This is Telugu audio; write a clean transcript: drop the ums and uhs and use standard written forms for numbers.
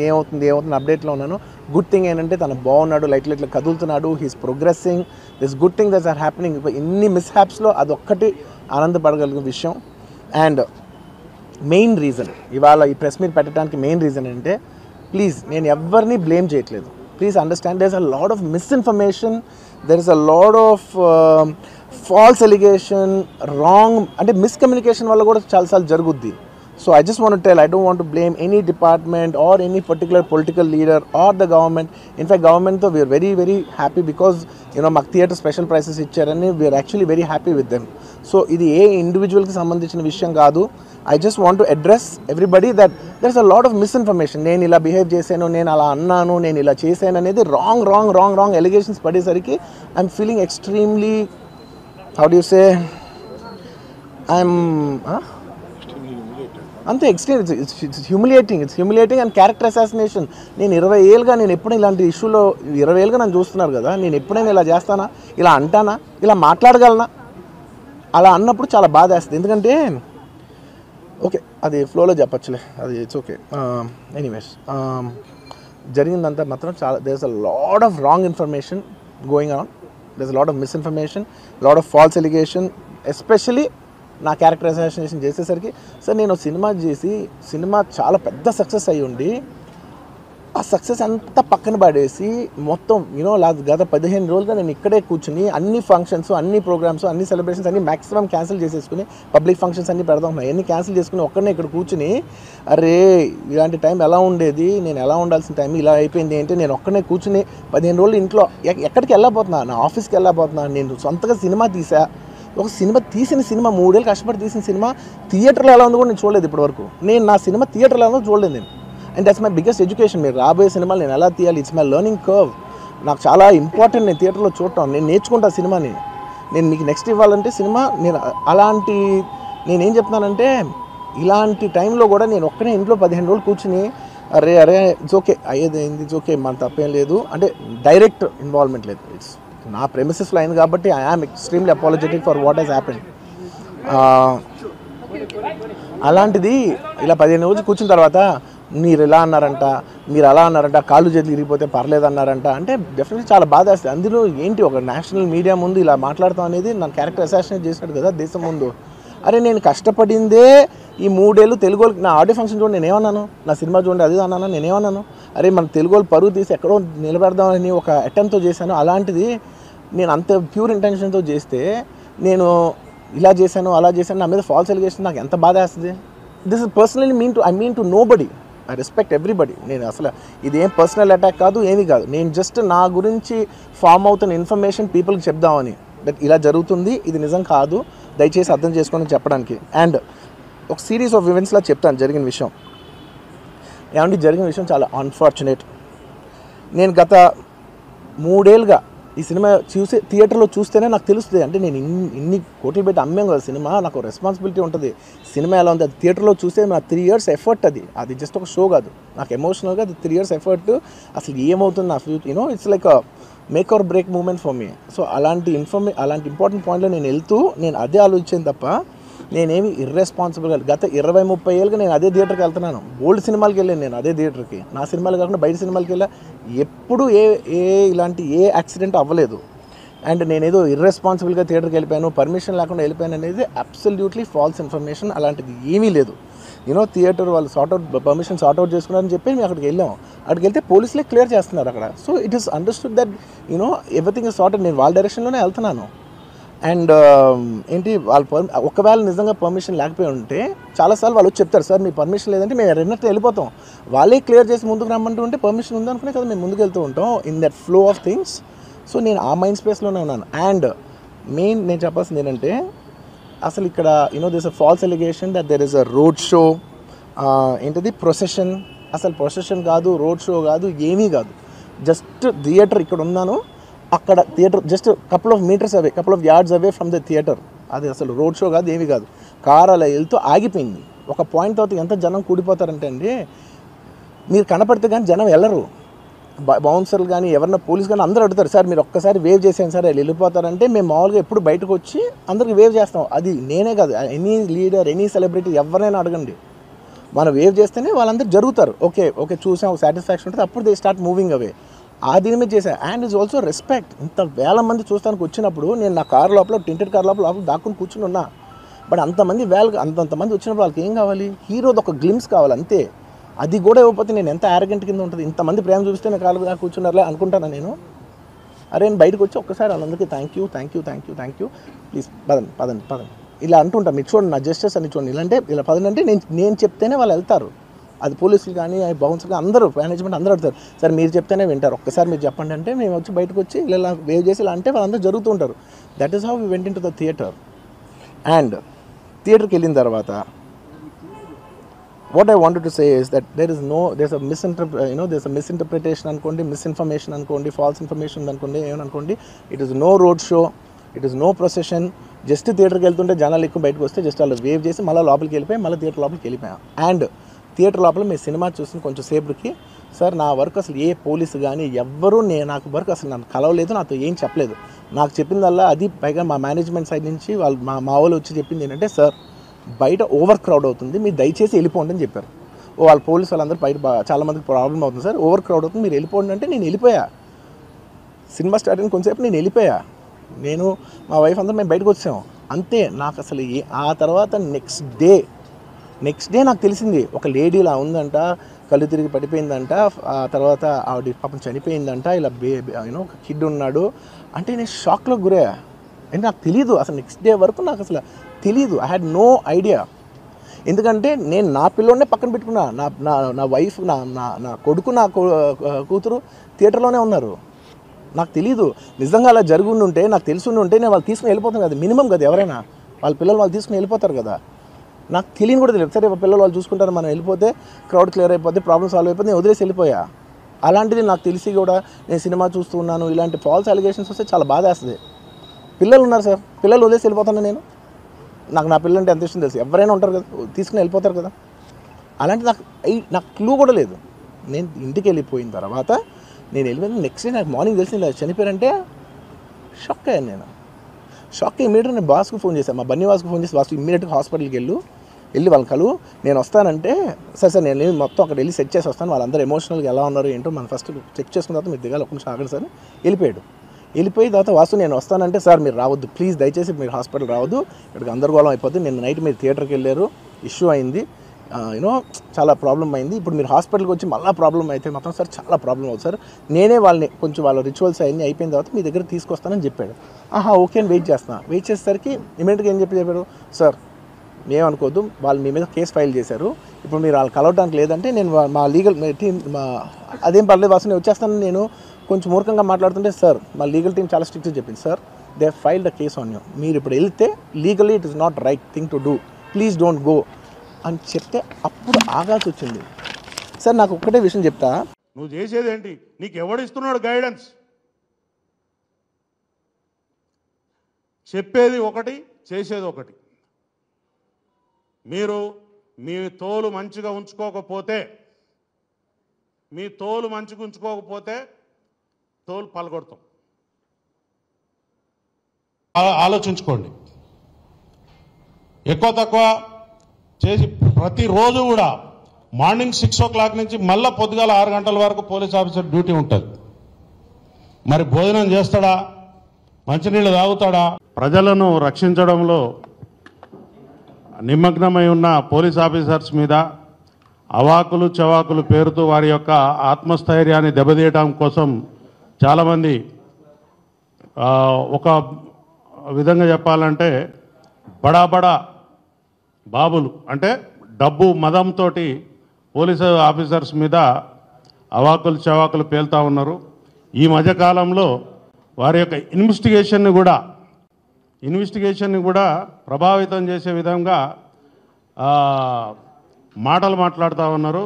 ఏమవుతుంది అప్డేట్లో ఉన్నాను. గుడ్ థింగ్ ఏంటంటే తను బాగున్నాడు, లైట్ ఇట్లా కదులుతున్నాడు, he's progressing. This good thing that's are happening. ఇన్ని మిస్హ్యాప్స్లో అదొక్కటి ఆనందపడగలిగిన విషయం. అండ్ మెయిన్ రీజన్ ఇవాళ ఈ ప్రెస్ మీట్ పెట్టడానికి మెయిన్ రీజన్ ఏంటంటే, ప్లీజ్ నేను ఎవరిని బ్లేమ్ చేయట్లేదు. Please understand, there is a lot of misinformation, there is a lot of false allegation, wrong అంటే మిస్కమ్యూనికేషన్ వల్ల కూడా చాలాసార్లు జరుగుద్ది. So I just want to tell, I don't want to blame any department or any particular political leader or the government. In fact, government though we are very very happy because మాకు థియేటర్ స్పెషల్ ప్రైసెస్ ఇచ్చారని we are actually very happy with them. So ఇది ఏ ఇండివిజువల్కి సంబంధించిన విషయం కాదు. I just want to address everybody that there is a lot of misinformation. నేను ఇలా బిహేవ్ చేశాను, నేను అలా అన్నాను, నేను ఇలా చేశాను అనేది రాంగ్ ఎలిగేషన్స్ పడేసరికి I'm feeling extremely, how do you say, అంతే extreme. It's humiliating and character assassination. నేను 20 ఏళ్ళుగా నేను ఎప్పుడు ఇలాంటి ఇష్యూలో 20 ఏళ్ళుగా నన్ను చూస్తున్నారు కదా, నేను ఎప్పుడైనా ఇలా చేస్తానా, ఇలా అంటానా, ఇలా మాట్లాడగలనా? అలా అన్నప్పుడు చాలా బాధ వేస్తుంది. ఎందుకంటే ఓకే అది ఫ్లోలో చెప్పచ్చులే, అది ఇట్స్ ఓకే. ఎనీవేస్ జరిగిందంతా మాత్రం చాలా, there is a lot of wrong information going on, there is a lot of misinformation, lot of false allegation. Especially నా క్యారెక్టర్ అసాసినేషన్ చేసేసరికి, సార్ నేను సినిమా చేసి సినిమా చాలా పెద్ద సక్సెస్ అయ్యి ఉండి ఆ సక్సెస్ అంతా పక్కన పడేసి మొత్తం గత 15 రోజులుగా నేను ఇక్కడే కూర్చుని అన్ని ఫంక్షన్స్, అన్ని ప్రోగ్రామ్స్, అన్ని సెలబ్రేషన్స్ అన్ని మ్యాక్సిమం క్యాన్సిల్ చేసేసుకుని, పబ్లిక్ ఫంక్షన్స్ అన్ని పెడతా ఉన్నాయి, అన్ని క్యాన్సిల్ చేసుకుని ఒక్కడనే ఇక్కడ కూర్చుని, అరే ఇలాంటి టైం ఎలా ఉండేది, నేను ఎలా ఉండాల్సిన టైం ఇలా అయిపోయింది అంటే, నేను ఒక్కడనే కూర్చుని 15 రోజులు ఇంట్లో ఎక్కడికి వెళ్ళబోతున్నా, నా ఆఫీస్కి వెళ్ళబోతున్నా, నేను సొంతగా సినిమా తీసా. ఒక తీసిన సినిమా 3 ఏళ్ళు కష్టపడి తీసిన సినిమా థియేటర్లో ఎలా ఉందో కూడా నేను చూడలేదు ఇప్పటివరకు. నేను నా సినిమా థియేటర్లో ఎలా ఉందో చూడలేదు నేను. And that's my biggest education. మీరు రాబోయే సినిమాలు నేను ఎలా తీయాలి, ఇట్స్ మై లెర్నింగ్ కర్వ్. నాకు చాలా ఇంపార్టెంట్ నేను థియేటర్లో చూడటం. నేను నేర్చుకుంటా సినిమాని. నేను మీకు నెక్స్ట్ ఇవ్వాలంటే సినిమా నేను అలాంటి, నేనేం చెప్తున్నానంటే ఇలాంటి టైంలో కూడా నేను ఒక్కనే ఇంట్లో 15 రోజులు కూర్చుని అరే ఇట్స్ ఓకే అయ్యేది అయింది, ఇట్స్ ఓకే, మన తప్పేం లేదు అంటే డైరెక్ట్ ఇన్వాల్వ్మెంట్ లేదు. ఇట్స్ నా ప్రెమిసెస్లో అయింది కాబట్టి I am extremely apologetic for what has happened. అలాంటిది ఇలా 15 రోజులు కూర్చున్న తర్వాత మీరు ఇలా అన్నారంట, మీరు అలా అన్నారంట, కాళ్ళు చేతులు ఇరిగిపోతే పర్లేదు అన్నారంట అంటే డెఫినెట్లీ చాలా బాధ వేస్తుంది. అందులో ఏంటి ఒక నేషనల్ మీడియా ముందు ఇలా మాట్లాడతాం అనేది నా క్యారెక్టర్ అసాసినేట్ చేసినట్టు కదా దేశం ముందు. అరే నేను కష్టపడిందే ఈ 3 ఏళ్ళు తెలుగు వాళ్ళకి. నా ఆడియో ఫంక్షన్ చూడండి నేనేమన్నాను, నా సినిమా చూడండి అది అన్నాను, నేనేమన్నాను, అరే మన తెలుగు వాళ్ళు పరువు తీసి ఎక్కడో నిలబెడదామని ఒక అటెంప్ట్తో చేశాను. అలాంటిది నేను అంత ప్యూర్ ఇంటెన్షన్తో చేస్తే నేను ఇలా చేశాను అలా చేశాను, నా మీద ఫాల్స్ ఎలిగేషన్, నాకు ఎంత బాధ వేస్తుంది. This is personally I mean to nobody. I respect everybody. నేను అసలు ఇదేం పర్సనల్ అటాక్ కాదు, ఏమీ కాదు. నేను జస్ట్ నా గురించి ఫామ్ అవుతున్న ఇన్ఫర్మేషన్ పీపుల్కి చెప్దామని, దట్ ఇలా జరుగుతుంది, ఇది నిజం కాదు, దయచేసి అర్థం చేసుకొని చెప్పడానికి. అండ్ ఒక సిరీస్ ఆఫ్ ఈవెంట్స్లా చెప్తాను జరిగిన విషయం. ఏమంటే జరిగిన విషయం చాలా అన్ఫార్చునేట్. నేను గత 3 ఏళ్ళుగా ఈ సినిమా థియేటర్లో చూస్తేనే నాకు తెలుస్తుంది. అంటే నేను ఇన్ని కోట్లు పెట్టి అమ్మాం కదా సినిమా, నాకు రెస్పాన్సిబిలిటీ ఉంటుంది. సినిమా ఎలా ఉంది అది థియేటర్లో చూస్తే నా 3 years ఎఫర్ట్, అది జస్ట్ ఒక షో కాదు. నాకు ఎమోషనల్గా అది 3 years ఎఫర్ట్. అసలు ఏమవుతుంది నా future, it's like make or break moment for me. So అలాంటి ఇంపార్టెంట్ పాయింట్లో నేను వెళ్తూ నేను అదే ఆలోచించాను తప్ప నేనేమి ఇర్రెస్పాన్సిబుల్గా గత 20-30 ఏళ్ళుగా నేను అదే థియేటర్కి వెళ్తున్నాను. ఓల్డ్ సినిమాలకి వెళ్ళాను నేను అదే థియేటర్కి. నా సినిమాలు కాకుండా బయట సినిమాలకి వెళ్ళా. ఎప్పుడు ఇలాంటి యాక్సిడెంట్ అవ్వలేదు. అండ్ నేనేదో ఇర్రెస్పాన్సిబుల్గా థియేటర్కి వెళ్ళిపోయాను, పర్మిషన్ లేకుండా వెళ్ళిపోయాను అనేది అబ్సల్యూట్లీ ఫాల్స్ ఇన్ఫర్మేషన్. అలాంటిది ఏమీ లేదు. థియేటర్ వాళ్ళు పర్మిషన్ సార్ట్అవుట్ చేసుకున్నారని చెప్పి మేము అక్కడికి వెళ్ళాం. అక్కడికి వెళ్తే పోలీసులే క్లియర్ చేస్తున్నారు అక్కడ. So it is understood that everything is sorted. నేను వాళ్ళ డైరెక్షన్లోనే వెళ్తున్నాను. అండ్ ఏంటి వాళ్ళు ఒకవేళ నిజంగా పర్మిషన్ లేకపోయి ఉంటే చాలాసార్లు వాళ్ళు చెప్తారు, సార్ మీ పర్మిషన్ లేదంటే మేము రెండట్టు వెళ్ళిపోతాం. వాళ్ళే క్లియర్ చేసి ముందుకు రమ్మంటూ ఉంటే పర్మిషన్ ఉందనుకునే కదా మేము ముందుకు వెళ్తూ ఉంటాం in that flow of things. So నేను ఆ మైండ్ స్పేస్లోనే ఉన్నాను. అండ్ మెయిన్ నేను చెప్పాల్సింది ఏంటంటే, అసలు ఇక్కడ this a false allegation that there is a road show, ఏంటిది ప్రొసెషన్. అసలు ప్రొసెషన్ కాదు, రోడ్ షో కాదు, ఏమీ కాదు. జస్ట్ థియేటర్ ఇక్కడ ఉన్నాను, అక్కడ theatre just couple of yards away from the theatre. అది అసలు రోడ్ షో కాదు, ఏమీ కాదు. కార్ అలా వెళ్తూ ఆగిపోయింది. ఒక పాయింట్ తర్వాత ఎంత జనం కూడిపోతారంటే అండి, మీరు కనపడితే కానీ జనం వెళ్ళరు. బౌన్సర్లు కానీ ఎవరన్నా పోలీస్ కానీ అందరూ అడుగుతారు, సార్ మీరు ఒక్కసారి వేవ్ చేసాను సార్ వాళ్ళు వెళ్ళిపోతారంటే మేము మామూలుగా ఎప్పుడు బయటకు వచ్చి అందరికి వేవ్ చేస్తాం. అది నేనే కాదు, ఎనీ లీడర్, ఎనీ సెలబ్రిటీ ఎవరైనా అడగండి. మనం వేవ్ చేస్తేనే వాళ్ళందరూ జరుగుతారు. ఓకే ఓకే చూసాం, ఒక సాటిస్ఫాక్షన్ ఉంటుంది, అప్పుడు దే స్టార్ట్ మూవింగ్ అవే. ఆ దీని మీద చేశాను. And is also respect. ఇంత వేల మంది చూస్తానికి వచ్చినప్పుడు నేను నా కార్ లోపల, టెంటెడ్ కార్ లోపల దాక్కుని కూర్చుని ఉన్నా. బట్ అంతమంది అంతమంది వచ్చినప్పుడు వాళ్ళకి ఏం కావాలి? హీరోది ఒక గ్లిమ్స్ కావాలి అంతే. అది కూడా ఇవ్వకపోతే నేను ఎంత యారగెంట్ కింద ఉంటుంది. ఇంతమంది ప్రేమ చూపిస్తే నేను కాలు కూర్చున్నారులే అనుకుంటాను నేను. అరే నేను బయటకు వచ్చి ఒక్కసారి వాళ్ళందరికీ థ్యాంక్ యూ ప్లీజ్ పదండి పదండి పదండి ఇలా అంటుంటా. మీరు చూడండి నా జస్టిస్ అని చూడండి. ఇలాంటే ఇలా పదండి అంటే నేను చెప్తేనే వాళ్ళు వెళ్తారు. అది పోలీసులు కానీ బౌన్సర్ కానీ అందరూ మేనేజ్మెంట్ అందరూ అడుగుతారు, సార్ మీరు చెప్తేనే వింటారు, ఒక్కసారి మీరు చెప్పండి అంటే మేము వచ్చి బయటకు వచ్చి ఇలా వేవ్ చేసి ఇలా అంటే వాళ్ళందరూ జరుగుతూ ఉంటారు. That is how we went into the theatre. And థియేటర్కి వెళ్ళిన తర్వాత what I wanted to say is that there's a misinterpretation అనుకోండి, misinformation అనుకోండి, false information అనుకోండి, ఏమనుకోండి, it is no road show, it is no procession. Just థియేటర్కి వెళ్తుంటే జనాలు ఎక్కువ బయటకు వస్తే జస్ట్ వాళ్ళు వేవ్ చేసి మళ్ళీ లోపలికి వెళ్ళిపోయి మళ్ళీ థియేటర్ లోపలికి వెళ్ళిపోయాం. అండ్ థియేటర్ లోపల మీ సినిమా చూసిన కొంచెం సేపటికి సార్ నా వర్క్ అసలు ఏ పోలీసు కానీ ఎవ్వరూ నాకు వర్క్ అసలు నన్ను కలవలేదు, నాతో ఏం చెప్పలేదు. నాకు చెప్పిందల్లా అది పైగా మా మేనేజ్మెంట్ సైడ్ నుంచి వాళ్ళు మా వాళ్ళు వచ్చి చెప్పింది ఏంటంటే, సార్ బయట ఓవర్ క్రౌడ్ అవుతుంది, మీరు దయచేసి వెళ్ళిపోండి అని చెప్పారు. వాళ్ళ పోలీసు వాళ్ళందరూ బయట చాలామందికి ప్రాబ్లం అవుతుంది సార్, ఓవర్ క్రౌడ్ అవుతుంది, మీరు వెళ్ళిపోండి అంటే నేను వెళ్ళిపోయా. సినిమా స్టార్ట్ అయిన కొంచెంసేపు నేను వెళ్ళిపోయా. నేను మా వైఫ్ అందరూ మేము బయటకు వచ్చాము అంతే. నాకు అసలు ఆ తర్వాత నెక్స్ట్ డే నాకు తెలిసింది ఒక లేడీ ఇలా ఉందంట, కళ్ళు తిరిగి పడిపోయిందంట, ఆ తర్వాత ఆవిడ పాపం చనిపోయిందంట, ఇలా ఒక కిడ్ ఉన్నాడు అంటే నేను షాక్లో గురయ్యా. అంటే నాకు తెలీదు అసలు, నెక్స్ట్ డే వరకు నాకు అసలు తెలీదు. I had no idea. ఎందుకంటే నేను నా పిల్లోనే పక్కన పెట్టుకున్నా, నా వైఫ్ నా కొడుకు నా కూతురు థియేటర్లోనే ఉన్నారు. నాకు తెలీదు. నిజంగా అలా జరిగి ఉంటే నాకు తెలిసి ఉంటే నేను వాళ్ళు తీసుకుని వెళ్ళిపోతాను కదా, మినిమం కదా, ఎవరైనా వాళ్ళ పిల్లలు వాళ్ళు తీసుకుని వెళ్ళిపోతారు కదా. నాకు తెలియని కూడా తెలియదు. సరే పిల్లలు వాళ్ళు చూసుకుంటారు, మనం వెళ్ళిపోతే క్రౌడ్ క్లియర్ అయిపోతే ప్రాబ్లమ్ సాల్వ్ అయిపోతే నేను వదిలేసి వెళ్ళిపోయా. అలాంటిది నాకు తెలిసి కూడా నేను సినిమా చూస్తూ ఉన్నాను, ఇలాంటి ఫాల్స్ అలిగేషన్స్ వస్తే చాలా బాధ వేస్తుంది. పిల్లలు ఉన్నారు సార్, పిల్లలు వదిలేసి వెళ్ళిపోతాను నేను. నా పిల్లలు అంటే ఎంత ఇష్టం తెలుసు, ఎవరైనా ఉంటారు కదా తీసుకుని వెళ్ళిపోతారు కదా. అలాంటి నాకు క్లూ కూడా లేదు. నేను ఇంటికి వెళ్ళిపోయిన తర్వాత నేను వెళ్ళిపోయిన నెక్స్ట్ డే నాకు మార్నింగ్ తెలిసి ఇలా చనిపోయారంటే షాక్ అయ్యాను నేను. షాక్ ఇమీడియట్గా నేను బాస్కి ఫోన్ చేశాను, మా బన్నీ వాస్కి ఫోన్ చేసి బాస్ ఇమీడియట్గా హాస్పిటల్కి వెళ్ళి వాళ్ళ కలు నేను వస్తానంటే, సార్ నేను మొత్తం అక్కడ వెళ్ళి సెట్ చేసి వస్తాను, వాళ్ళందరూ ఎమోషనల్గా ఎలా ఉన్నారు ఏంటో మనం ఫస్ట్ చెక్ చేసుకున్న తర్వాత మీరు దిగాలి, ఒక నిమిషం ఆగండి సార్. వెళ్ళిపోయిన తర్వాత వాసు నేను వస్తానంటే, సార్ మీరు రావద్దు ప్లీజ్, దయచేసి మీరు హాస్పిటల్ రావద్దు, ఇక్కడికి గందరగోళం అయిపోద్ది, నిన్న నైట్ మీరు థియేటర్కి వెళ్ళారు, ఇష్యూ అయింది, చాలా ప్రాబ్లం అయింది, ఇప్పుడు మీరు హాస్పిటల్కి వచ్చి మళ్ళీ ప్రాబ్లం అయితే మాత్రం సార్ చాలా ప్రాబ్లం అవుతుంది సార్, నేనే వాళ్ళని కొంచెం వాళ్ళ రిచువల్స్ అన్నీ అయిపోయిన తర్వాత మీ దగ్గర తీసుకొస్తానని చెప్పాడు. ఓకే అని వెయిట్ చేసేసరికి ఇమీడియట్గా ఏం చెప్పారు, సార్ ఏమనుకోవద్దు, వాళ్ళు మీ మీద కేసు ఫైల్ చేశారు, ఇప్పుడు మీరు వాళ్ళు కలవడానికి లేదంటే నేను మా లీగల్ టీం అదేం పర్లేదు వాసు నేను వచ్చేస్తాను. నేను కొంచెం మూర్ఖంగా మాట్లాడుతుంటే, సార్ మా లీగల్ టీం చాలా స్ట్రిక్ట్గా చెప్పింది, sir they filed the case on you, మీరు ఇప్పుడు వెళ్తే legally it is not right thing to do, please don't go అని చెప్తే అప్పుడు ఆగాల్సి వచ్చింది. సార్ నాకు ఒక్కటే విషయం చెప్తా, నువ్వు చేసేదేంటి, నీకు ఎవడిస్తున్నాడు గైడెన్స్? చెప్పేది ఒకటి, చేసేది ఒకటి. మీరు మీ తోలు మంచిగా ఉంచుకోకపోతే తోలు పలగొడతాం. ఆలోచించుకోండి. ఎక్కువ తక్కువ చేసి ప్రతిరోజు కూడా మార్నింగ్ 6 o'clock నుంచి మళ్ళీ పొద్దుగాల 6 గంటల వరకు పోలీస్ ఆఫీసర్ డ్యూటీ ఉంటుంది. మరి భోజనం చేస్తాడా, మంచినీళ్ళు తాగుతాడా? ప్రజలను రక్షించడంలో నిమగ్నమై ఉన్న పోలీస్ ఆఫీసర్స్ మీద అవాకులు చవాకులు పేరుతో వారి యొక్క ఆత్మస్థైర్యాన్ని దెబ్బతీయడం కోసం చాలామంది ఒక విధంగా చెప్పాలంటే బడా బాబులు అంటే డబ్బు మదంతో పోలీసు ఆఫీసర్స్ మీద అవాకులు చవాకులు పేలుతూ ఉన్నారు. ఈ మధ్యకాలంలో వారి యొక్క ఇన్వెస్టిగేషన్ని కూడా ప్రభావితం చేసే విధంగా మాటలు మాట్లాడుతూ ఉన్నారు.